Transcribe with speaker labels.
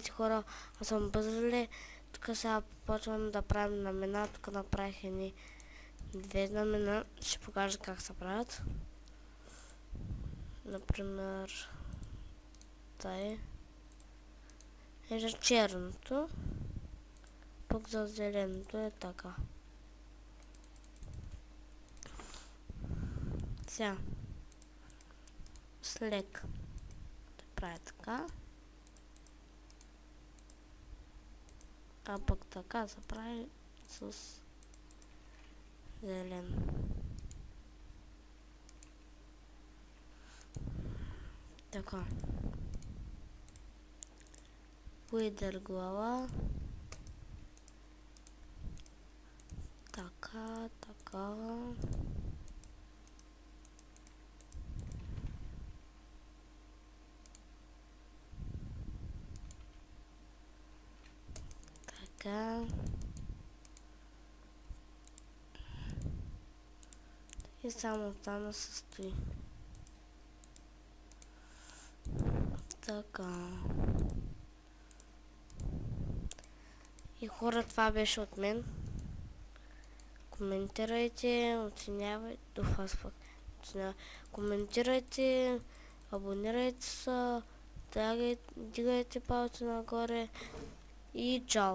Speaker 1: здравейте хора, аз съм Бъзле. Тук сега почвам да правим знамена. Тук направих едни две знамена. Ще покажа как се правят. Например, тая е за черното, пък за зеленото е така. Сега след да прави така, а пък така се прави с зелен. Така. Уидър глава. Така, така. Така. И само там се стои. Така. И хора, това беше от мен. Коментирайте, оценявайте, до фаспак. Коментирайте, абонирайте се, дигайте палци нагоре и чао!